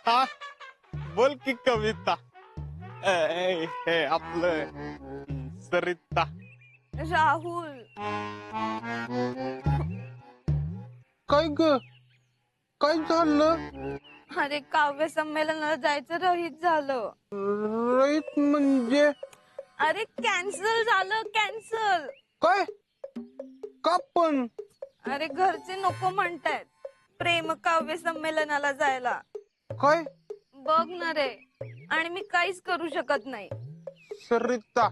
हा बोल की कविता हे आपलं सरिता. राहुल, काय ग काय झालं? अरे काव्य संमेलनाला जायचं रहित झालं. रईत म्हणजे अरे कॅन्सल झालं, कॅन्सल. काय? का पण? अरे घरचे नको म्हणतायत प्रेम काव्य संमेलनाला जायला. काय? बघ ना रे, आणि मी काहीच करू शकत नाही. Sarita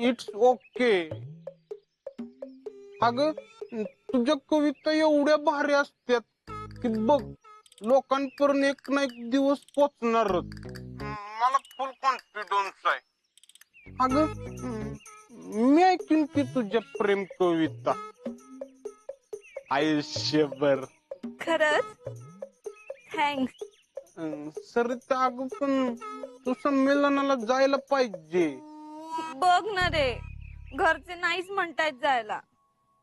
it's okay. अगं तुझ्या कविता एवढ्या भारी असतात की बघ लोकांपर्यंत एक ना एक दिवस पोचणारच. मला फुल कॉन्फिडन्स आहे. अगं मी ऐकून की तुझ्या प्रेम कविता आयुष्यभर. खरंच थँक्स. सरिता अगं पण तू संमेलनाला जायला पाहिजे. बघ ना रे, घरचे नाहीच म्हणतायत जायला.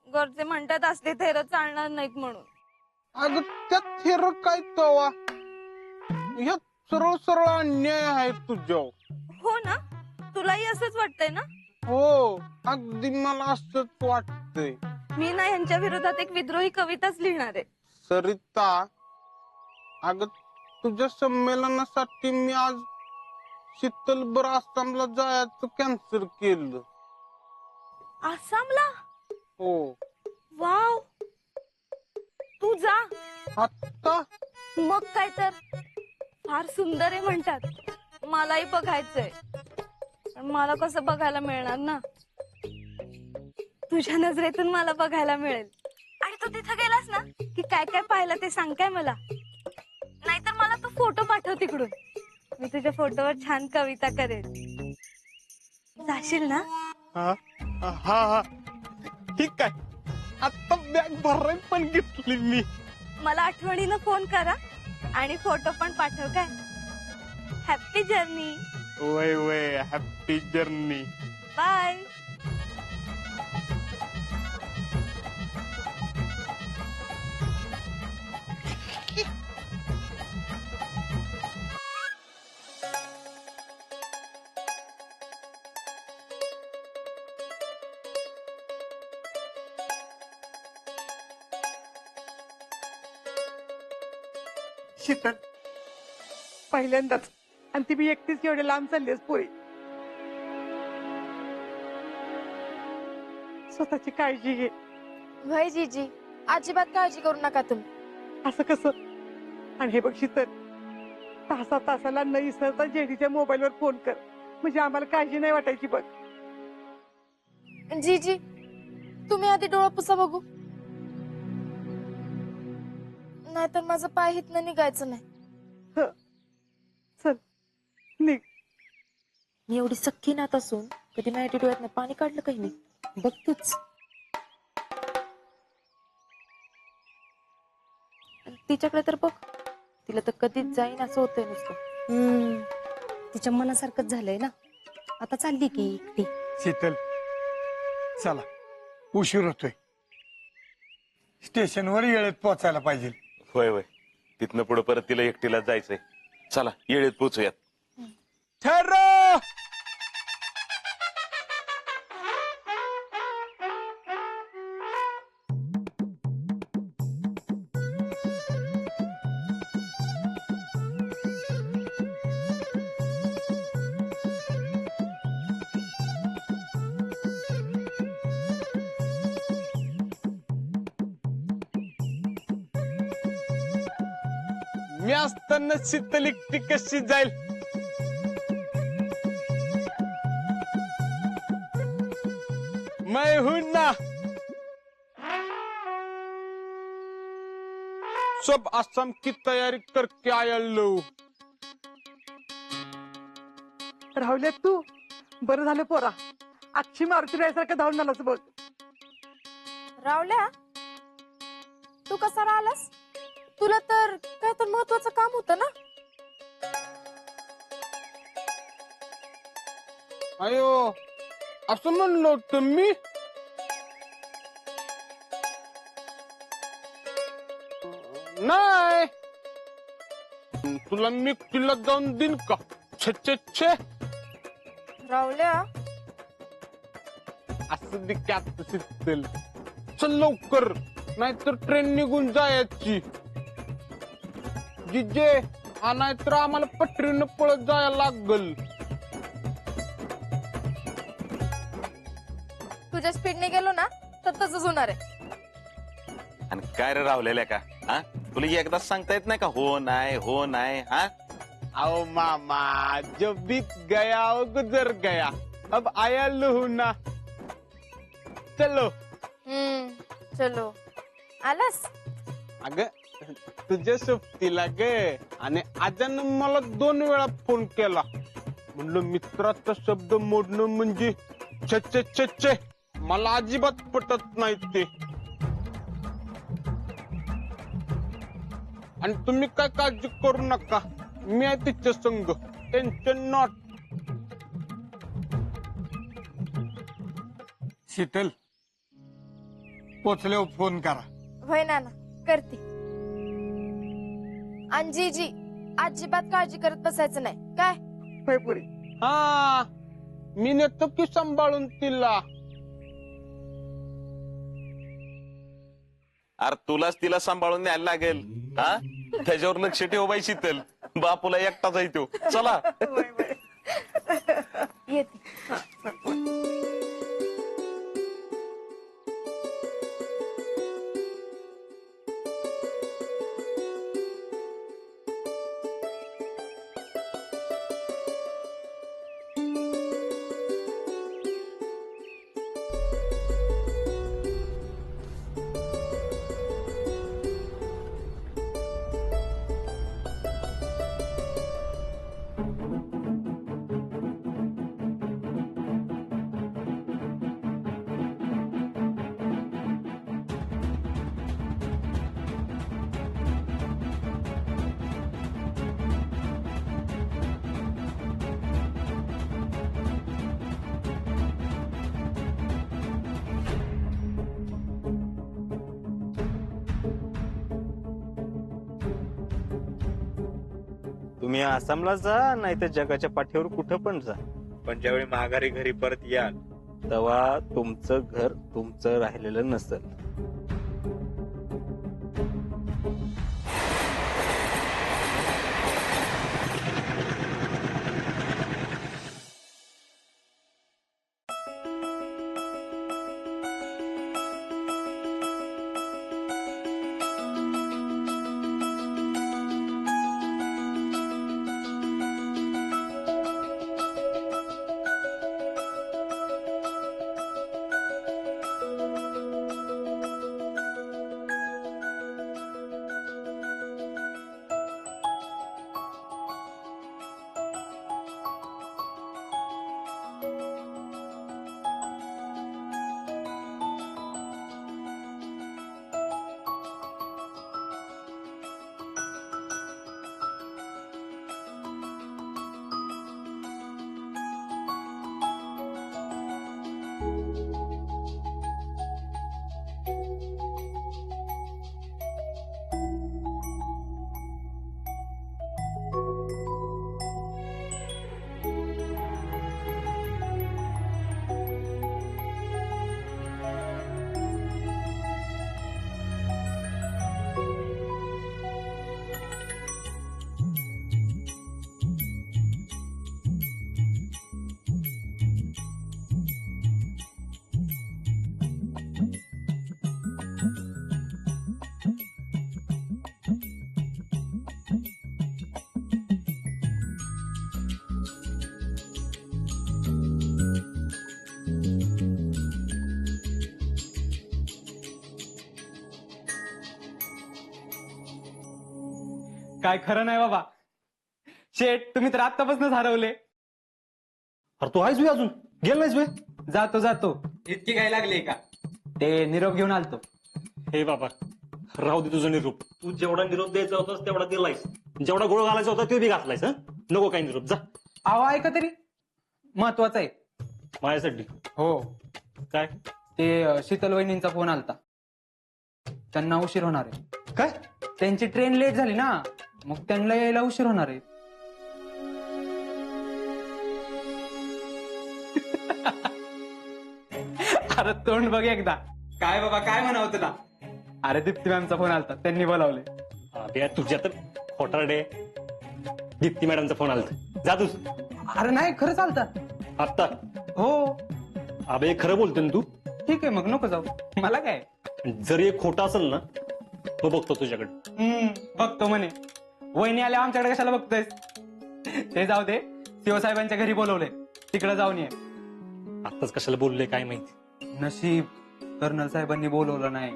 घरचे म्हणतात असले थेर चालणार नाहीत म्हणून. अगं त्यात थेर काय तवा, ह्यात सरळ सरळ अन्याय आहे तुझ्यावर. हो ना, तुलाही असंच वाटतंय ना? हो अगदी मला असंच वाटतंय. मी ना यांच्या विरोधात एक विद्रोही कविताच लिहिणार आहे. सरिता अगं तुझ्या संमेलनासाठी मी आज शीतलभर आसामला जायचं कॅन्सल केलं. आसामला? हो. वाव, तू जा. आत्ता? मग काय तर, फार सुंदर आहे म्हणतात. मलाही बघायचंय, पण मला कसं बघायला मिळणार ना? तुझ्या नजरेतून मला बघायला मिळेल. आणि तू तिथं गेलास ना की काय काय पाहिलं ते सांग काय मला. नाहीतर मला तू फोटो पाठव तिकडून, मी तुझ्या फोटोवर छान कविता करेन. जाशील ना? हा हा हा ठीक आहे. आता बॅग भराय पण घेतली मी. मला आठवणीनं फोन करा आणि फोटो पण पाठव काय. Happy journey. वय वय हॅपी जर्नी. बाय. शीतल, पहिल्यांदाच आणि ती मी एकटीच एवढे लांब चाललीस पोरी. स्वतःची काळजी घे. वय जीजी, अजिबात काळजी करू नका तुम्ही. असं कसं? आणि हे बघ शीतल, तासा तासाला न इसरता जेडीच्या मोबाईलवर फोन कर, म्हणजे आम्हाला काळजी नाही वाटायची बघ. जीजी, तुम्ही आधी डोळा पुसा बघू, नाहीतर माझं पाय हितनं निघायचं नाही. हं. चल निघ. मी एवढी सख्खी नात असून कधी माझ्या डोळ्यातनं पाणी काढलं काही नाही, बघ तूच. तिच्याकडे तर बघ, तिला तर कधीच जाईन असं होतंय नुसतं. तिच्या मनासारखंच झालंय ना, आता चालली की एकटी. शीतल चला, उशीर होतोय. स्टेशनवर वेळेत पोहोचायला पाहिजे. होय होय, तिथनं पुढे परत तिला एकटीला जायचंय. चला येळेत पोचूयात. ठरव. मी असताना शीतल एकटी कशी जाईल? मैं हूं ना. सब असम की तैयारी करके आया लो. राहुल्या तू बरं झालं पोरा, अक्षी मारुती रायसारखं धावून आलास बघ. रावल्या, तू कसा राहिलास? तुला तर काय तर महत्वाचं काम होतं ना? अयो असं म्हणलो होतं मी. नाही तुला मी किल्ला जाऊन देईन का? छे छे छे राहुल्या असं दे कॅप शिकतील. चल लवकर नाहीतर ट्रेन निघून जायची. जिजे हा नाहीतर आम्हाला पटरीनं पळत जायला लागल. तुझ्या स्पीडने गेलो ना तर तसंच होणार आहे. आणि काय रे राहुलेल्या का? हा तुला एकदाच सांगता येत नाही का? हो नाही हो नाही. हा आओ मामा जब भी गया वो गुजर गया अब आया लुहुना. चलो. चलो आलास. अग तुझ्या सोबतीला ग. आणि आजानं मला 2 वेळा फोन केला. म्हणलं मित्राचा शब्द मोडणं म्हणजे छे छे छे छे. मला अजिबात पटत नाही ते. आणि तुम्ही काय काळजी करू नका. मी आहे तिच्या संग. Tension not. शीतल पोचल्यावर फोन करा. होय नाना करते. अंजीजी अजिबात काळजी करत बसायचं नाही काय. होय पुरी. हा मी नेतो की सांभाळून तिला. अरे तुलाच तिला सांभाळून न्यायला लागेल. हा त्याच्यावर लक्ष ठेव बाई शीतल. बापूला एकटाच आहे तो. चला. येते. तुम्ही आसामला जा नाही तर जगाच्या पाठीवर कुठं पण जा, पण ज्यावेळी माघारी घरी परत याल तेव्हा तुमचं घर तुमचं राहिलेलं नसेल. काय खरं नाही बाबा. शेठ तुम्ही तर आत्तापासूनच हरवले. अरे तू आहेस अजून गेल नाहीस वे? जातो जातो. इतकी काय लागली का? ते निरोप घेऊन आलतो. हे बाबा राहू दे तुझं निरोप. तू जेवढा निरोप द्यायचा होतास तेवढा दिलायस, जेवढा गोळ घालायचा होता ते बी घातलायस. नको काही निरोप, जा. आवा ऐका तरी महत्वाचं आहे माझ्यासाठी. हो. काय? ते शीतल वहिनींचा फोन आलता. त्यांना उशीर होणार आहे. काय? त्यांची ट्रेन लेट झाली ना, मग त्यांना यायला उशीर होणार आहे. अरे तोंड बघ एकदा. काय बाबा काय म्हणावं तुला? अरे दीप्ती मॅमचा फोन आलता, त्यांनी बोलावले. अबे तुझ्या तर खोटारडे. दीप्ती मॅडमचा फोन आलता, जा तू. अरे नाही खरं चालतं. आत्ता? हो. अबे खरं बोलतो ना तू? ठीक आहे मग नको जाऊ, मला काय. जर एक खोटा असेल ना तो बघतो तुझ्याकडे. बघतो म्हणे. वहिनी आल्या आमच्याकडे कशाला बघतोयस? ते जाऊ दे, सीओ साहेबांच्या घरी बोलवले, तिकडे जाऊन ये. आत्ताच कशाला बोलले काय माहिती. नशीब कर्नल साहेबांनी बोलवलं नाही.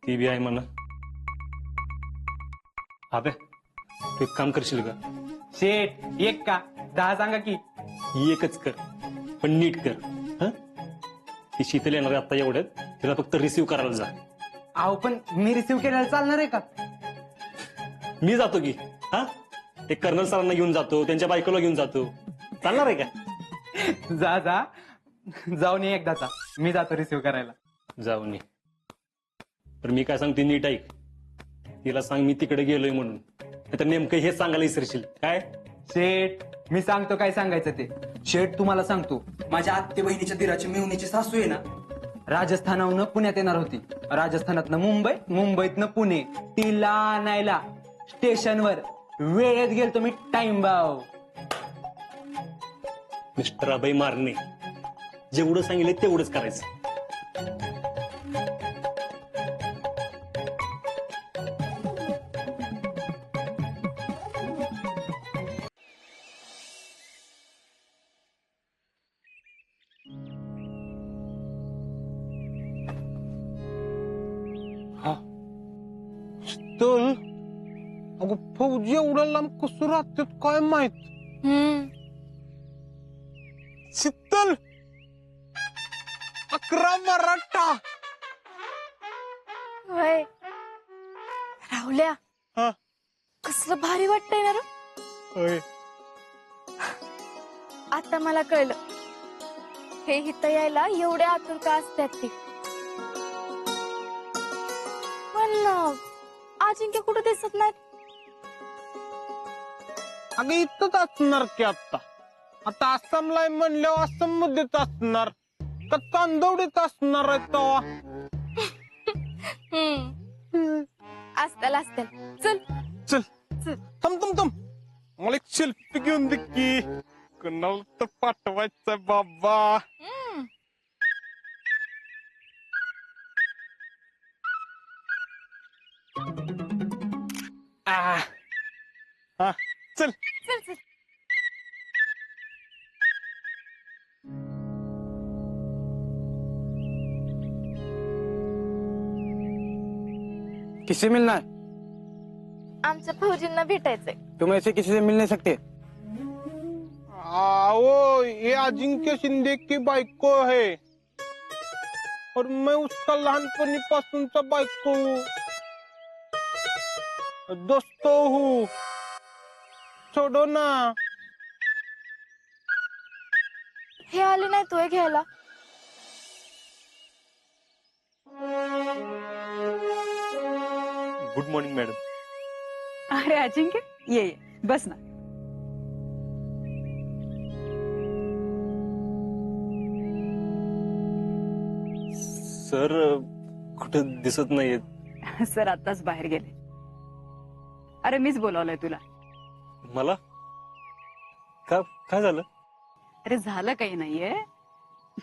ती बी आहे म्हणा. अबे तू एक काम करशील का? शेट एक का 10 सांगा की. एकच कर, पण नीट कर. हं? ती शीतल येणार आहे आता एवढ्यात, तिला फक्त रिसीव्ह करायला जा. अहो पण मी रिसीव्ह केल्याला चालणार आहे का? मी जातो की. हा ते कर्नल सरांना घेऊन जातो, त्यांच्या बायकोला घेऊन जातो. चालणार आहे का? जा जा जाऊन ये एकदाचा. मी जातो रिसीव्ह करायला. जाऊन ये. तर मी काय सांगते नीट ऐक. तिला सांग मी तिकडे गेलोय म्हणून, तर नेमकं हे सांगायला विसरशील काय? शेठ मी सांगतो काय सांगायचं ते. शेठ तुम्हाला सांगतो, माझ्या आत्ते बहिणीच्या दिराची मेहुणीची सासू आहे ना, राजस्थानाहून पुण्यात येणार होती. राजस्थानातनं मुंबई, मुंबईतनं पुणे. तिला आणायला स्टेशनवर वेळेत गेलतो मी. टाइम भाव. मिस्टर अभय मारणे जेवढं सांगितलं तेवढंच करायचं. शीतल, अगं फौजी एवढ्या लांब कसं राहतात काय माहित. शीतल 11 मराठा. होय राहुल्या, हा. कसलं भारी वाटतंय ना रे. होय. आता मला कळलं हे इथं यायला एवढे आतुर का असतात ते. पण अजिंक्य कुठं दिसत नाहीत. अगं इथंच असणार की आता. आता आसामला आहे म्हणल्यावर आसाम मध्येच असणार का चांदवडीत असणार आहे तेव्हा. असतील असतील. चल चल थांब थांब थांब, मला एक सेल्फी घेऊन दे की. कुणाला तर पाठवायचंय बाबा. हा चल. चल चल. किससे मिलना है? आमच्या फौजींना भेटायचंय. तुम ऐसे किसी से मिल नहीं सकते. आओ ये अजिंक्य शिंदे की बाइको है और मैं उसका लहानपणी पासूनचा बायको हूँ, दोस्तो हूँ. छोडो ना. हे आले नाही तोय घ्यायला. Good morning madam. अरे अजिंक्य ये ये बस ना. सर कुठं दिसत नाहीयेत. सर आताच बाहेर गेले. अरे मीच बोलावलंय तुला. मला का काय झालं? अरे झालं काही नाहीये,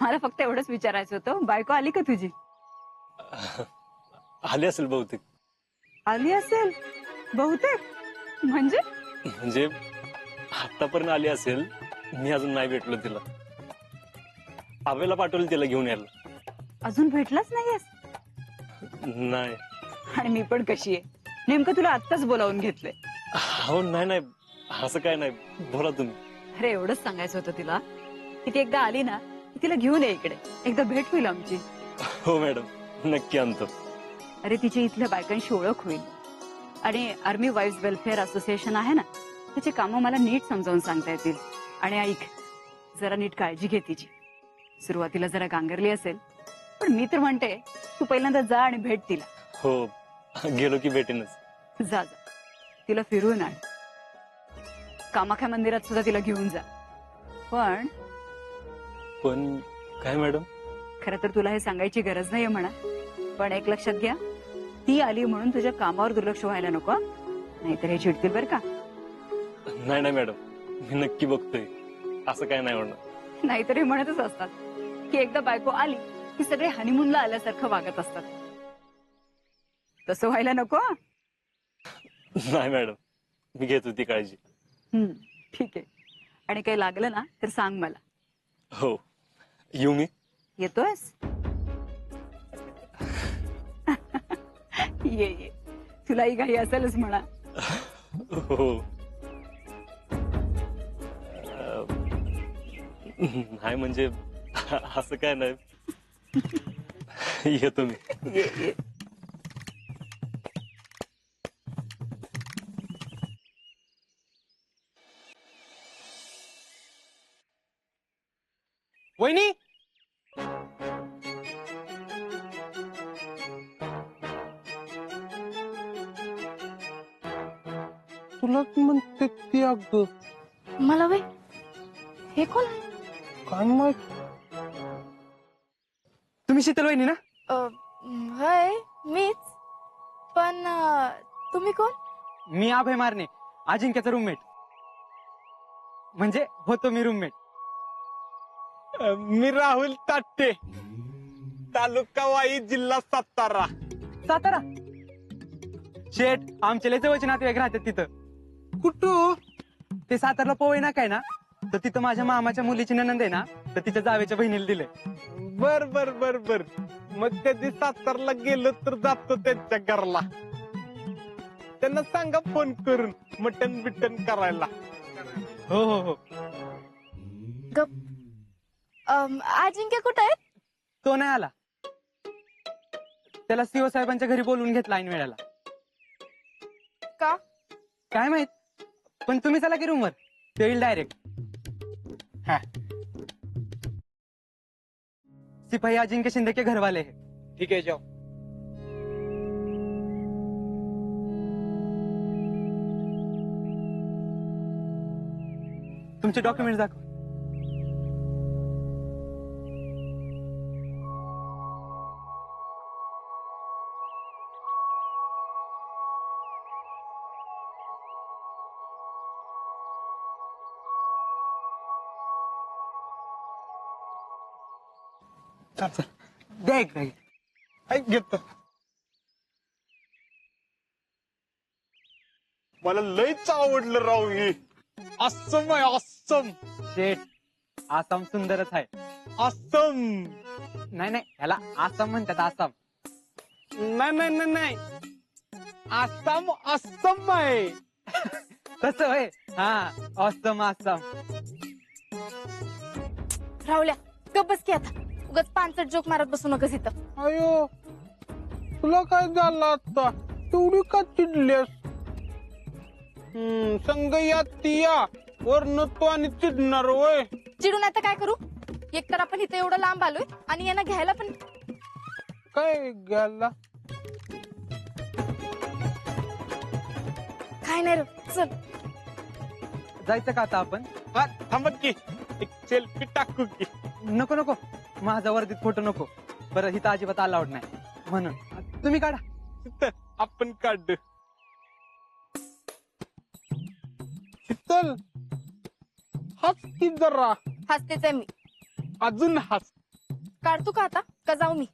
मला फक्त एवढंच विचारायचं होतं, बायको आली का तुझी? आली असेल बहुतेक. आली असेल बहुतेक म्हणजे? म्हणजे आतापर्यंत आली असेल, मी अजून नाही भेटलो तिला. आवेला पाठवलं तिला घेऊन यायला. अजून भेटलाच नाहीयेस? नाही. आणि मी पण कशी आहे, नेमकं तुला आत्ताच बोलावून घेतलंय. हो नाही नाही असं काय नाही, बोला तुम्ही. अरे एवढंच सांगायचं होतं तिला की ती एकदा आली ना की तिला घेऊन ये इकडे, एकदा भेट होईल आमची. हो मॅडम नक्की आणतो. अरे तिची इथल्या बायकांशी ओळख होईल आणि आर्मी वाईफ्स वेलफेअर असोसिएशन आहे ना, तिची कामं मला नीट समजावून सांगता येतील. आणि ऐक, जरा नीट काळजी घे तिची. सुरुवातीला जरा गांगरली असेल, पण मी तर म्हणते तू पहिल्यांदा जा आणि भेट तिला. हो गेलो की भेटेनच. जा जा तिला फिरवून आण. कामाख्या मंदिरात सुद्धा तिला घेऊन जा. पण पण काय मॅडम? खरं तर तुला हे सांगायची गरज नाहीये म्हणा, पण एक लक्षात घ्या, ती आली म्हणून तुझ्या कामावर दुर्लक्ष व्हायला नको हं? नाहीतर हे चिडतील बरं का. नाही नाही मॅडम, मी नक्की बघतोय, असं काय नाही होणार. नाहीतर हे म्हणतच असतात की एकदा बायको आली की सगळे हनीमूनला आल्यासारखं वागत असतात. तसं व्हायला नको हं? नाही मॅडम, मी घेतो ती काळजी. ठीक आहे. आणि काही लागलं ना तर सांग मला. हो, येऊ मी? येतोयस? ये ये, तुलाही काही असेलच म्हणा. हो. नाही म्हणजे असं काय नाही. येतो मी. ये ये. वहिनी, तुलाच म्हणते ती अग. मला वे हे कोण आहे? काय माहित. तुम्ही शीतल वहिनी ना? होय मीच. पण तुम्ही कोण? मी अभय मारणे, अजिंक्याचा रूममेट. म्हणजे होतो मी रूममेट. मी राहुल ताटे, तालुका वाई, जिल्हा सातारा. सातारा? शेठ, आमच्या लय जवळचे नातेवाईक राहतात तिथं. कुठं? ते सातारला पोवई ना काय ना, तर तिथं माझ्या मामाच्या मुलीची ननंद आहे ना, तर तिच्या जावेच्या बहिणीला दिलंय. बर बर बर बर. मग कधी सातारला गेलो तर जातो त्यांच्या घरला. त्यांना सांगा फोन करून मटन बिटन करायला. हो हो हो. अजिंक्य कुठे आहेत? तो नाही आला. त्याला सीओ साहेबांच्या घरी बोलवून घेतला ऐन वेळेला. का? काय माहित. पण तुम्ही चला की रूमवर, ते येईल डायरेक्ट. हा. सिपाही अजिंक्य शिंदे के घरवाले है. ठीक आहे, जाओ. तुमचे डॉक्युमेंट दाखव. द्या एक बॅग. ऐक घेतो. मला लयच आवडलं राव हे. अस्सम आहे, अस्सम. शेठ, आसाम सुंदरच आहे. अस्सम. नाही नाही, ह्याला आसाम म्हणतात. आसाम नाही नाही नाही नाही, आसाम अस्सम आहे. तसं होय. हा, आसाम आसाम. राहुल्या गप बस की आता. उगाच पानसट जोक मारत बसू नकस इथं. अयो, तुला काय झालं आता? तेवढी का चिडलेस? संग या तिया वरन तो आणि चिडणार होय. चिडून आता काय करू? एकतर आपण इथे एवढं लांब आलोय आणि यांना घ्यायला पण. काय गेला? काय नाही रे, चल. जायचं का आता आपण? हा, थांबा की एक सेल्फी टाकू की. नको नको, माझा वर्दीत फोटो नको. बरं, इथं अजिबात अलाउड नाही म्हणून. तुम्ही काढा. शीतल, आपण काढ. शीतल, हस की जरा. हसतेच आहे मी. अजून हस. काढतो का आता का जाऊ मी?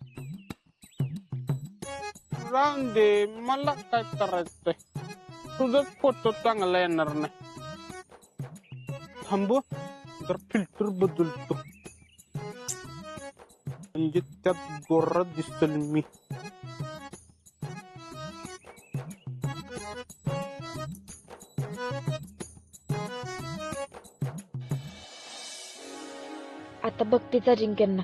राहून दे, मला काय करायचंय. तुझाच फोटो चांगला येणार नाही. थांबो, तर फिल्टर बदलतो, म्हणजे त्यात गोरा दिसल मी. आता बघतीच अजिंक्यांना.